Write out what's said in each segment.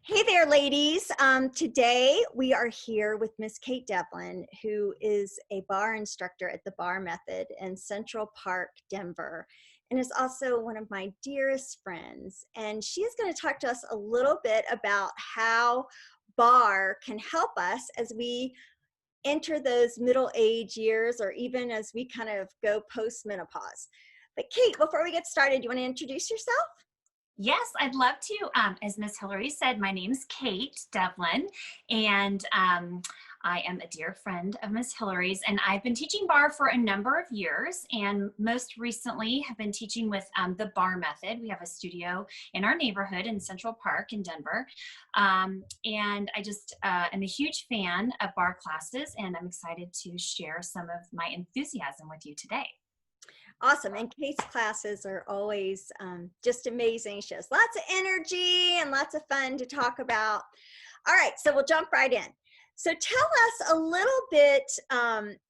Hey there, ladies. Today we are here with Miss Kate Devlin, who is a bar instructor at the Bar Method in Central Park, Denver, and is also one of my dearest friends. And she is going to talk to us a little bit about how bar can help us as we enter those middle age years or even as we kind of go post menopause. But Kate, before we get started, do you want to introduce yourself? Yes, I'd love to. As Miss Hillary said, my name's Kate Devlin, and I am a dear friend of Miss Hillary's, and I've been teaching bar for a number of years, and most recently have been teaching with the Bar Method. We have a studio in our neighborhood in Central Park in Denver, and I just am a huge fan of bar classes, and I'm excited to share some of my enthusiasm with you today. Awesome. And Kate's classes are always just amazing. She has lots of energy and lots of fun to talk about. All right, so we'll jump right in. So tell us a little bit,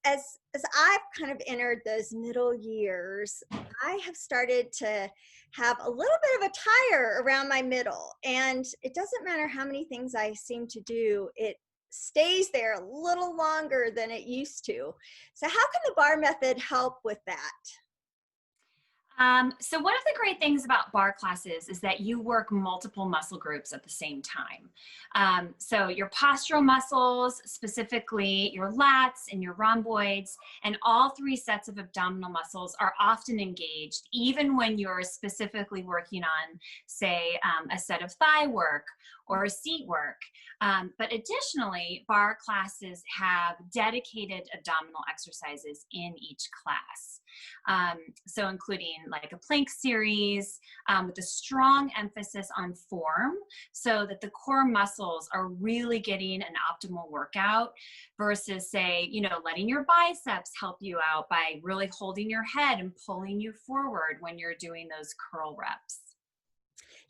as I've kind of entered those middle years, I have started to have a little bit of a tire around my middle. And it doesn't matter how many things I seem to do, it stays there a little longer than it used to. So how can the bar method help with that? So one of the great things about bar classes is that you work multiple muscle groups at the same time. So your postural muscles, specifically your lats and your rhomboids, and all three sets of abdominal muscles are often engaged, even when you're specifically working on, say, a set of thigh work or a seat work. But additionally, bar classes have dedicated abdominal exercises in each class. So including like a plank series with a strong emphasis on form so that the core muscles are really getting an optimal workout versus say, letting your biceps help you out by really holding your head and pulling you forward when you're doing those curl reps.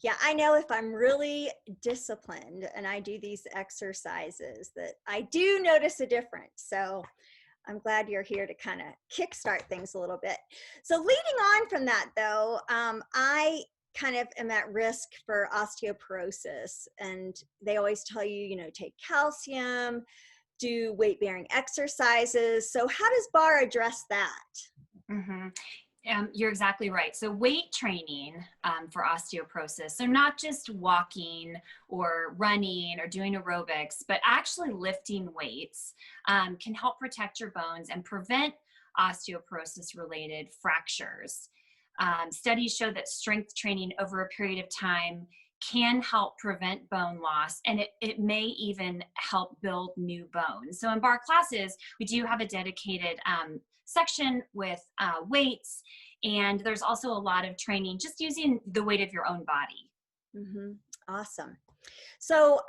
Yeah, I know if I'm really disciplined and I do these exercises that I do notice a difference. So I'm glad you're here to kind of kickstart things a little bit. So leading on from that though, I kind of am at risk for osteoporosis, and they always tell you, take calcium, do weight-bearing exercises. So how does bar address that? Mm-hmm. You're exactly right. So weight training for osteoporosis, so not just walking or running or doing aerobics, but actually lifting weights can help protect your bones and prevent osteoporosis related fractures. Studies show that strength training over a period of time can help prevent bone loss, and it may even help build new bones. So in bar classes, we do have a dedicated section with weights, and there's also a lot of training just using the weight of your own body. Mm-hmm. Awesome. So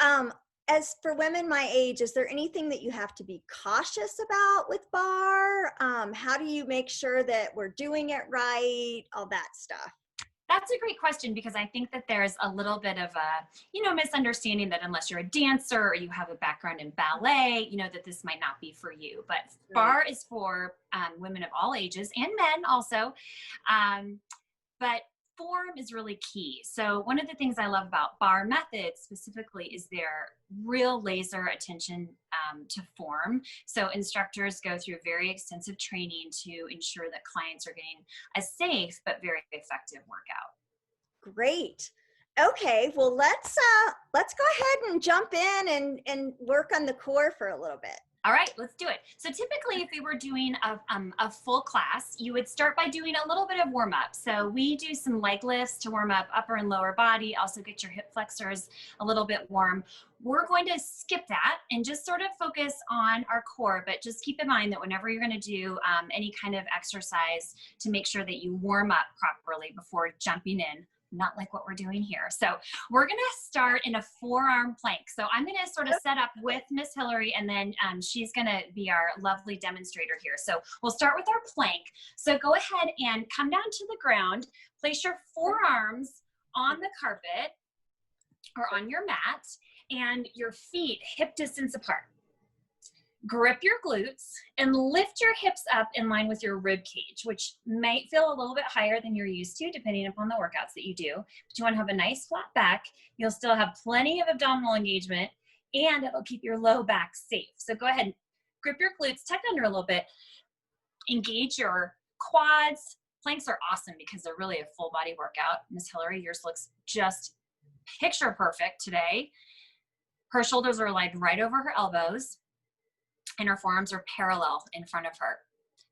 as for women my age, is there anything that you have to be cautious about with bar? How do you make sure that we're doing it right? All that stuff. That's a great question because I think that there's a little bit of a, misunderstanding that unless you're a dancer or you have a background in ballet, that this might not be for you. But Right. bar is for women of all ages and men also. But form is really key. So one of the things I love about bar methods specifically is their real laser attention to form. So instructors go through very extensive training to ensure that clients are getting a safe but very effective workout. Great. Okay, well let's go ahead and jump in and work on the core for a little bit. All right, let's do it. So typically if we were doing a full class, you would start by doing a little bit of warm up. So we do some leg lifts to warm up upper and lower body, also get your hip flexors a little bit warm. We're going to skip that and just sort of focus on our core, but just keep in mind that whenever you're going to do any kind of exercise, to make sure that you warm up properly before jumping in, not like what we're doing here. So we're going to start in a forearm plank. So I'm going to sort of set up with Miss Hillary, and then she's going to be our lovely demonstrator here. So we'll start with our plank. So go ahead and come down to the ground, place your forearms on the carpet or on your mat, and your feet hip distance apart. grip your glutes and lift your hips up in line with your rib cage, which might feel a little bit higher than you're used to depending upon the workouts that you do. But you want to have a nice flat back. You'll still have plenty of abdominal engagement, and it'll keep your low back safe. So go ahead and grip your glutes, tuck under a little bit, engage your quads. Planks are awesome because they're really a full body workout. Miss Hillary, yours looks just picture perfect today. Her shoulders are laid right over her elbows, and her forearms are parallel in front of her.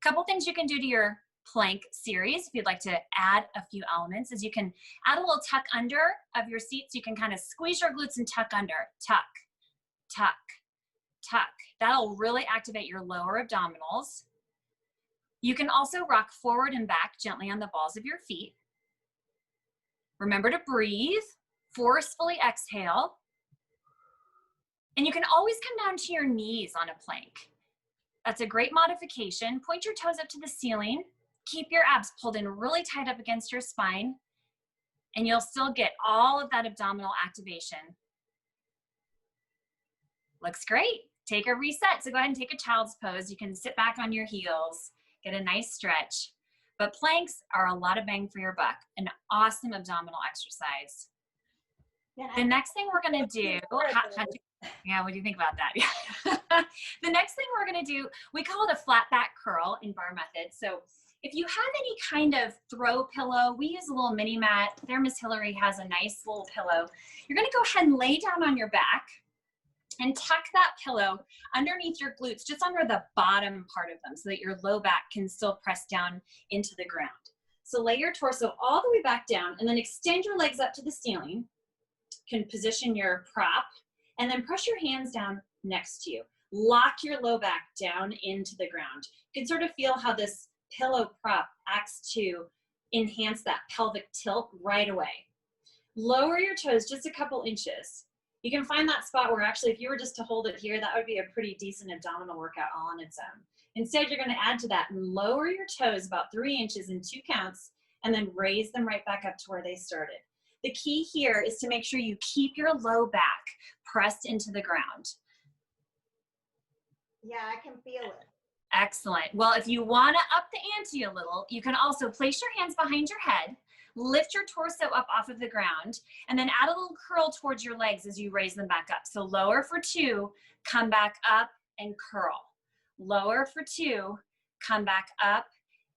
A couple things you can do to your plank series if you'd like to add a few elements is you can add a little tuck under of your seat, so you can kind of squeeze your glutes and tuck under. Tuck, tuck, tuck. That'll really activate your lower abdominals. You can also rock forward and back gently on the balls of your feet. Remember to breathe, forcefully exhale. And you can always come down to your knees on a plank. That's a great modification. Point your toes up to the ceiling. Keep your abs pulled in really tight up against your spine, and you'll still get all of that abdominal activation. Looks great. Take a reset. So go ahead and take a child's pose. You can sit back on your heels, get a nice stretch. But planks are a lot of bang for your buck, an awesome abdominal exercise. Yeah, The next thing we're going to do, yeah, what do you think about that? Yeah. The next thing we're going to do, we call it a flat back curl in Bar Method. So if you have any kind of throw pillow, we use a little mini mat. There, Miss Hillary has a nice little pillow. You're going to go ahead and lay down on your back and tuck that pillow underneath your glutes, just under the bottom part of them, so that your low back can still press down into the ground. So lay your torso all the way back down and then extend your legs up to the ceiling. You can position your prop and then press your hands down next to you. Lock your low back down into the ground. You can sort of feel how this pillow prop acts to enhance that pelvic tilt right away. Lower your toes just a couple inches. You can find that spot where actually if you were just to hold it here, that would be a pretty decent abdominal workout all on its own. Instead, you're going to add to that and lower your toes about 3 inches in 2 counts and then raise them right back up to where they started. The key here is to make sure you keep your low back pressed into the ground. Yeah, I can feel it. Excellent. Well, if you want to up the ante a little, you can also place your hands behind your head, lift your torso up off of the ground, and then add a little curl towards your legs as you raise them back up. So lower for 2, come back up and curl. Lower for 2, come back up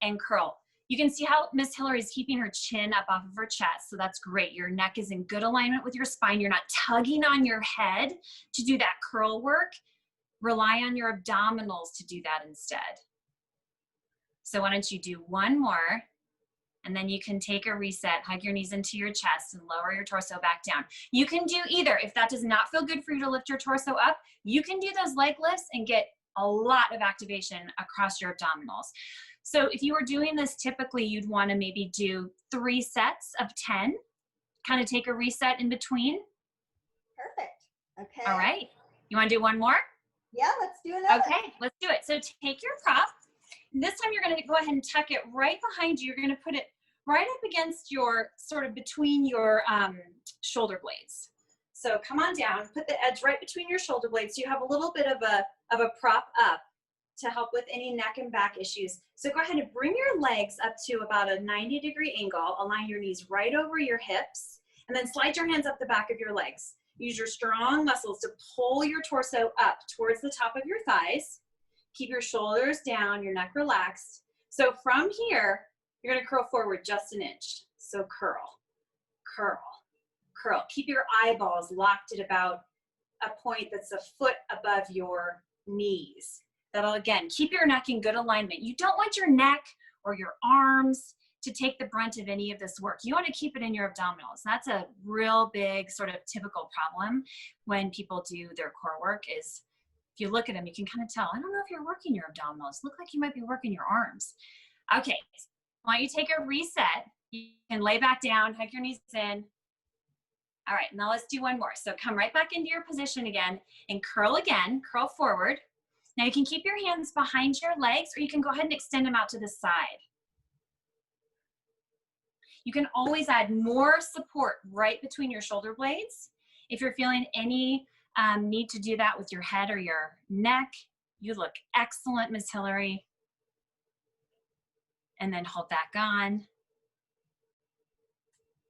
and curl. You can see how Miss Hillary is keeping her chin up off of her chest, so that's great. Your neck is in good alignment with your spine. You're not tugging on your head to do that curl work. Rely on your abdominals to do that instead. So why don't you do one more, and then you can take a reset, hug your knees into your chest and lower your torso back down. You can do either. If that does not feel good for you to lift your torso up, you can do those leg lifts and get a lot of activation across your abdominals. So if you were doing this, typically you'd want to maybe do 3 sets of 10, kind of take a reset in between. Perfect. Okay. All right. You want to do one more? Yeah, let's do another. Okay, let's do it. So take your prop. This time you're going to go ahead and tuck it right behind you. You're going to put it right up against your, sort of between your shoulder blades. So come on down, put the edge right between your shoulder blades so you have a little bit of a prop up to help with any neck and back issues. So go ahead and bring your legs up to about a 90-degree angle. Align your knees right over your hips, and then slide your hands up the back of your legs. Use your strong muscles to pull your torso up towards the top of your thighs. Keep your shoulders down, your neck relaxed. So from here, you're going to curl forward just an inch. So curl, curl, curl. Keep your eyeballs locked at about a point that's a foot above your knees. That'll, again, keep your neck in good alignment. You don't want your neck or your arms to take the brunt of any of this work. You want to keep it in your abdominals. That's a real big sort of typical problem when people do their core work is if you look at them, you can kind of tell, I don't know if you're working your abdominals. Look like you might be working your arms. Okay, why don't you take a reset? You can lay back down, hug your knees in. All right, now let's do one more. So come right back into your position again and curl again, curl forward. Now you can keep your hands behind your legs or you can go ahead and extend them out to the side. You can always add more support right between your shoulder blades. If you're feeling any need to do that with your head or your neck, You look excellent, Miss Hillary. And then hold back on.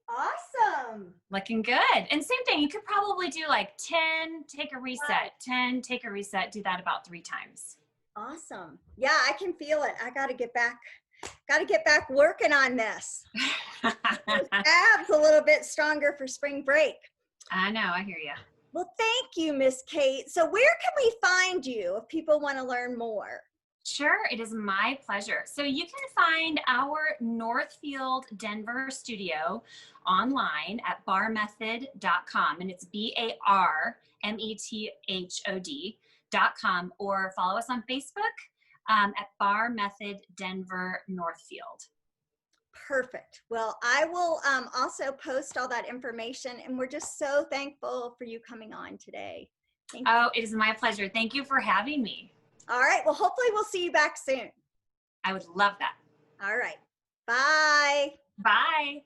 Awesome. Looking good. And same thing, you could probably do like 10, take a reset, 10, take a reset, do that about 3 times. Awesome. Yeah, I can feel it. I got to get back working on this. Those abs a little bit stronger for spring break. I know, I hear you. Well, thank you, Miss Kate. So where can we find you if people want to learn more? Sure, it is my pleasure. So you can find our Northfield Denver studio online at barmethod.com, and it's BARMETHOD.com, or follow us on Facebook at Bar Method Denver Northfield. Perfect. Well, I will also post all that information, and we're just so thankful for you coming on today. Thank you. Oh, it is my pleasure. Thank you for having me. All right. Well, hopefully we'll see you back soon. I would love that. All right. Bye. Bye.